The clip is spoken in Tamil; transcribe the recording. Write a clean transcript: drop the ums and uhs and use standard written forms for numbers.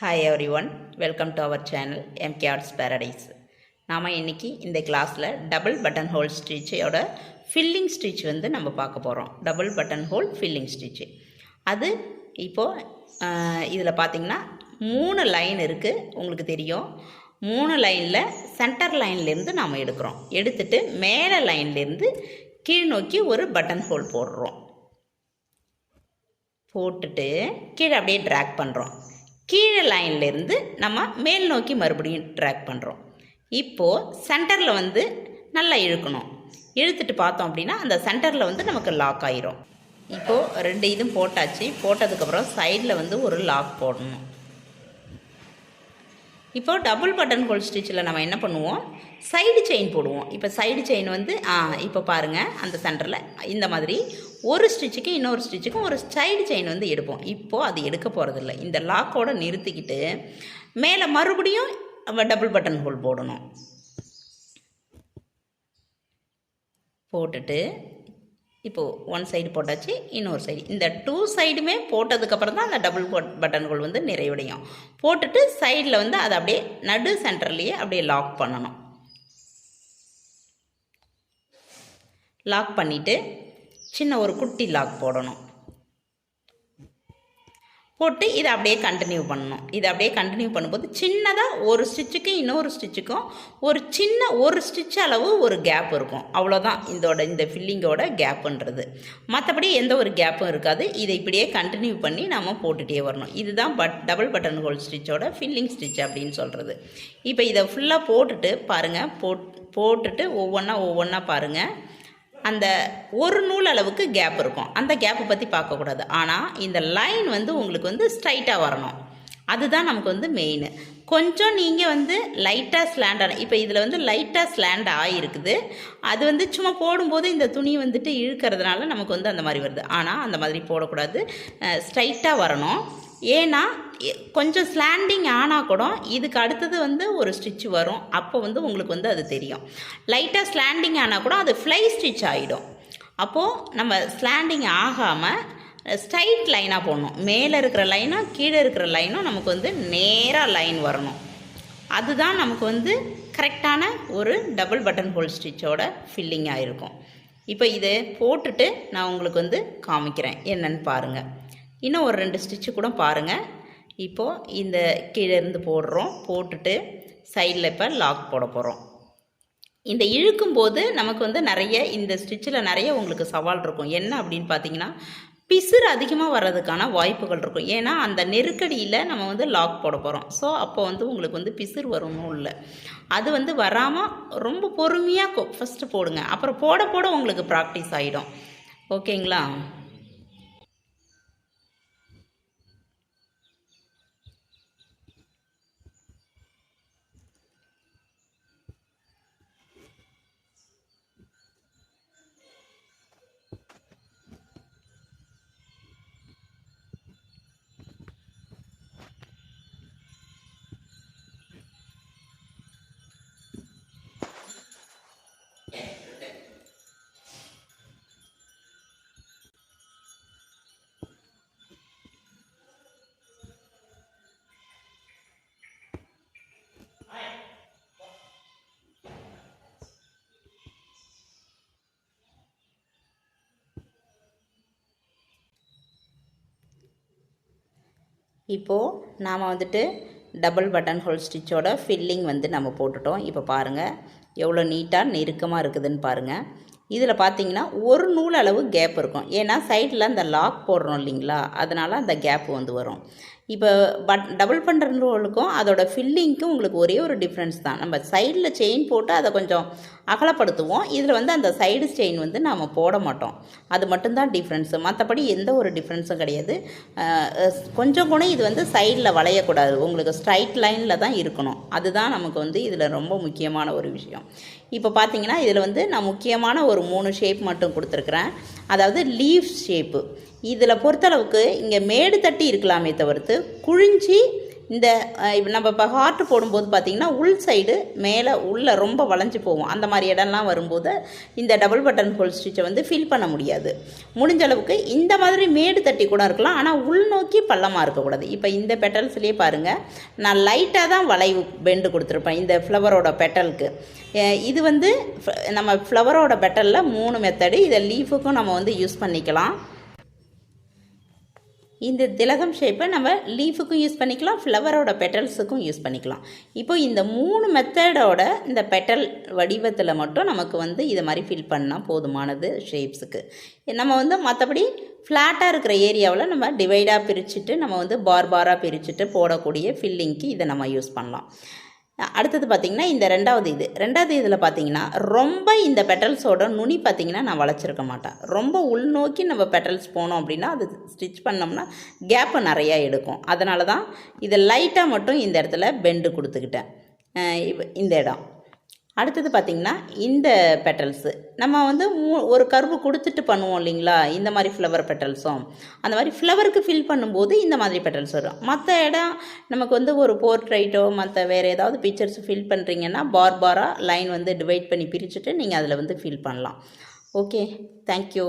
Hi everyone, welcome to our channel MK Arts Paradise. நாம இன்னைக்கு இந்த கிளாஸ்ல டபுள் பட்டன் ஹோல் ஸ்டிச்சோட ஃபில்லிங் ஸ்டிச் வந்து நம்ம பார்க்க போறோம். Double button hole filling stitch. அது இப்போ இதில் பார்த்தீங்கன்னா 3 லைன் இருக்குது, உங்களுக்கு தெரியும். 3 லைனில் சென்டர் லைன்லேருந்து நாம் எடுக்கிறோம். எடுத்துட்டு மேலே லைன்லேருந்து கீழ் நோக்கி ஒரு பட்டன் ஹோல் போடுறோம். போட்டுட்டு கீழே அப்படியே ட்ராக் பண்ணுறோம். கீழே லைன்லேருந்து நம்ம மேல் நோக்கி மறுபடியும் ட்ராக் பண்ணுறோம். இப்போது சென்டரில் வந்து நல்லா இழுக்கணும். இழுத்துட்டு பார்த்தோம் அப்படின்னா அந்த சென்டரில் வந்து நமக்கு லாக் ஆயிரும். இப்போது 2 இதுவும் போட்டாச்சு. போட்டதுக்கப்புறம் சைடில் வந்து ஒரு லாக் போடணும். இப்போ டபுள் பட்டன் ஹோல் ஸ்டிச்சில் நம்ம என்ன பண்ணுவோம், சைடு செயின் போடுவோம். இப்போ சைடு செயின் வந்து இப்போ பாருங்கள், அந்த சென்டரில் இந்த மாதிரி ஒரு ஸ்டிச்சுக்கு இன்னொரு ஸ்டிச்சுக்கும் ஒரு சைடு செயின் வந்து எடுப்போம். இப்போது அது எடுக்க போகிறதில்ல. இந்த லாக்கோடு நிறுத்திக்கிட்டு மேலே மறுபடியும் நம்ம டபுள் பட்டன் ஹோல் போடணும். போட்டுட்டு இப்போது ஒன் சைடு போட்டாச்சு, இன்னொரு சைடு, இந்த 2 சைடுமே போட்டதுக்கப்புறம் தான் அந்த டபுள் பட்டன் ஹோல் வந்து நிறைவடையும். போட்டுட்டு சைடில் வந்து அதை அப்படியே நடு சென்டர்லேயே அப்படியே லாக் பண்ணணும். லாக் பண்ணிவிட்டு சின்ன ஒரு குட்டி லாக் போடணும். போட்டு இதை அப்படியே கண்டினியூ பண்ணணும். இதை அப்படியே கண்டினியூ பண்ணும்போது சின்னதாக ஒரு ஸ்டிச்சுக்கு இன்னொரு ஸ்டிச்சுக்கும் ஒரு ஸ்டிச் அளவு ஒரு கேப் இருக்கும். அவ்வளோதான் இந்த ஃபில்லிங்கோட கேப்புன்றது. மற்றபடி எந்த ஒரு கேப்பும் இருக்காது. இதை இப்படியே கண்டினியூ பண்ணி நம்ம போட்டுகிட்டே வரணும். இதுதான் டபுள் பட்டன் ஹோல் ஸ்டிச்சோட ஃபில்லிங் ஸ்டிச் அப்படின்னு சொல்கிறது. இப்போ இதை ஃபுல்லாக போட்டுட்டு பாருங்கள். போட்டுட்டு ஒவ்வொன்றா பாருங்கள். அந்த ஒரு நூல் அளவுக்கு கேப் இருக்கும். அந்த கேப்பை பற்றி பார்க்கக்கூடாது. ஆனால் இந்த லைன் வந்து உங்களுக்கு வந்து ஸ்ட்ரைட்டாக வரணும். அதுதான் நமக்கு வந்து மெயின். கொஞ்சம் நீங்கள் வந்து லைட்டாக ஸ்லாண்டான, இப்போ இதில் வந்து லைட்டாக ஸ்லாண்ட் ஆகிருக்குது. அது வந்து சும்மா போடும்போது இந்த துணி வந்துட்டு இழுக்கிறதுனால நமக்கு வந்து அந்த மாதிரி வருது. ஆனால் அந்த மாதிரி போடக்கூடாது, ஸ்ட்ரைட்டாக வரணும். ஏன்னா கொஞ்சம் ஸ்லாண்டிங் ஆனால் கூட இதுக்கு அடுத்தது வந்து ஒரு ஸ்டிச் வரும். அப்போ வந்து உங்களுக்கு வந்து அது தெரியும். லைட்டாக ஸ்லாண்டிங் ஆனால் கூட அது ஃப்ளை ஸ்டிச் ஆகிடும். அப்போது நம்ம ஸ்லாண்டிங் ஆகாமல் ஸ்ட்ரைட் லைனாக போடணும். மேலே இருக்கிற லைனும் கீழே இருக்கிற லைனும் நமக்கு வந்து நேராக லைன் வரணும். அதுதான் நமக்கு வந்து கரெக்டான ஒரு டபுள் பட்டன் ஹோல் ஸ்டிச்சோட ஃபில்லிங்காக இருக்கும். இப்போ இதை போட்டுட்டு நான் உங்களுக்கு வந்து காமிக்கிறேன், என்னன்னு பாருங்கள். இன்னும் ஒரு 2 ஸ்டிச்சு கூட பாருங்கள். இப்போது இந்த கீழே இருந்து போடுறோம். போட்டுட்டு சைடில் இப்போ லாக் போட போகிறோம். இந்த இழுக்கும்போது நமக்கு வந்து நிறைய இந்த ஸ்டிச்சில் நிறைய உங்களுக்கு சவால் இருக்கும். என்ன அப்படின்னு பார்த்தீங்கன்னா, பிசுறு அதிகமாக வர்றதுக்கான வாய்ப்புகள் இருக்கும். ஏன்னா அந்த நெருக்கடியில் நம்ம வந்து லாக் போட போகிறோம். ஸோ அப்போ வந்து உங்களுக்கு வந்து பிசுறு வரணும் இல்லை, அது வந்து வராமல் ரொம்ப பொறுமையாக ஃபஸ்ட்டு போடுங்க. அப்புறம் போட போட உங்களுக்கு ப்ராக்டிஸ் ஆகிடும். ஓகேங்களா? இப்போது நாம் வந்துட்டு டபுள் பட்டன் ஹோல் ஸ்டிச்சோட ஃபில்லிங் வந்து நம்ம போட்டுட்டோம். இப்போ பாருங்கள் எவ்வளோ நீட்டாக நெருக்கமாக இருக்குதுன்னு பாருங்கள். இதில் பார்த்தீங்கன்னா ஒரு நூல் அளவு கேப் இருக்கும். ஏன்னா சைடில் அந்த லாக் போடுறோம் இல்லைங்களா, அதனால் அந்த கேப் வந்து வரும். இப்போ டபுள் பட்டன் ஹோலுக்கும் அதோட ஃபில்லிங்க்கும் உங்களுக்கு ஒரே ஒரு டிஃப்ரென்ஸ் தான். நம்ம சைடில் செயின் போட்டு அதை கொஞ்சம் அகலப்படுத்துவோம். இதில் வந்து அந்த சைடு செயின் வந்து நாம் போட மாட்டோம். அது மட்டும்தான் டிஃப்ரென்ஸு. மற்றபடி எந்த ஒரு டிஃப்ரென்ஸும் கிடையாது. கொஞ்சம் கூட இது வந்து சைடில் வளையக்கூடாது. உங்களுக்கு ஸ்ட்ரைட் லைனில் தான் இருக்கணும். அதுதான் நமக்கு வந்து இதில் ரொம்ப முக்கியமான ஒரு விஷயம். இப்போ பார்த்தீங்கன்னா இதில் வந்து நான் முக்கியமான ஒரு 3 ஷேப் மட்டும் கொடுத்துருக்குறேன். அதாவது லீஃப் ஷேப்பு. இதில் பொறுத்தளவுக்கு இங்கே மேடு தட்டி இருக்கலாமே தவிர்த்து குழிஞ்சி இந்த நம்ம இப்போ ஹார்ட் போடும்போது பார்த்திங்கன்னா உள் சைடு மேலே உள்ளே ரொம்ப வளைஞ்சு போகும். அந்த மாதிரி இடம்லாம் வரும்போது இந்த டபுள் பட்டன் ஹோல் ஸ்டிச்சை வந்து ஃபில் பண்ண முடியாது. முடிஞ்ச அளவுக்கு இந்த மாதிரி மேடு தட்டி கூட இருக்கலாம், ஆனால் உள்நோக்கி பள்ளமாக இருக்கக்கூடாது. இப்போ இந்த பெட்டல்ஸ்லேயே பாருங்கள், நான் லைட்டாக தான் வளைவு பெண்டு கொடுத்துருப்பேன் இந்த ஃப்ளவரோட பெட்டலுக்கு. இது வந்து நம்ம ஃப்ளவரோட பெட்டலில் 3 மெத்தடு. இதை லீஃபுக்கும் நம்ம வந்து யூஸ் பண்ணிக்கலாம். இந்த திலகம் ஷேப்பை நம்ம லீஃபுக்கும் யூஸ் பண்ணிக்கலாம், ஃப்ளவரோட பெட்டல்ஸுக்கும் யூஸ் பண்ணிக்கலாம். இப்போ இந்த 3 மெத்தடோட இந்த பெட்டல் வடிவத்தில் மட்டும் நமக்கு வந்து இதை மாதிரி ஃபில் பண்ணால் போதுமானது ஷேப்ஸுக்கு. நம்ம வந்து மற்றபடி ஃப்ளாட்டாக இருக்கிற ஏரியாவில் நம்ம டிவைடாக பிரிச்சுட்டு நம்ம வந்து பாராக பிரிச்சுட்டு போடக்கூடிய ஃபில்லிங்க்கு இதை நம்ம யூஸ் பண்ணலாம். அடுத்தது பார்த்திங்கன்னா இந்த ரெண்டாவது இதில் பார்த்திங்கன்னா ரொம்ப இந்த பெட்டல்ஸோட நுனி பார்த்திங்கன்னா நான் வளைச்சிருக்க மாட்டேன். ரொம்ப உள்நோக்கி நம்ம பெட்டல்ஸ் போனோம் அப்படின்னா அது ஸ்டிச் பண்ணோம்னா கேப்பு நிறையா எடுக்கும். அதனால தான் இதை லைட்டாக மட்டும் இந்த இடத்துல பெண்டு கொடுத்துக்கிட்டேன் இந்த இடம். அடுத்தது பார்த்திங்கன்னா இந்த பெட்டல்ஸு நம்ம வந்து ஒரு கர்வு கொடுத்துட்டு பண்ணுவோம் இல்லைங்களா, இந்த மாதிரி ஃப்ளவர் பெட்டல்ஸும் அந்த மாதிரி ஃப்ளவருக்கு ஃபில் பண்ணும்போது இந்த மாதிரி பெட்டல்ஸ் வரும். மற்ற இடம் நமக்கு வந்து ஒரு போர்ட்ரைட்டோ மற்ற வேறு ஏதாவது பிக்சர்ஸ் ஃபில் பண்ணுறீங்கன்னா பாராக லைன் வந்து டிவைட் பண்ணி பிரிச்சுட்டு நீங்கள் அதில் வந்து ஃபில் பண்ணலாம். Okay, thank you.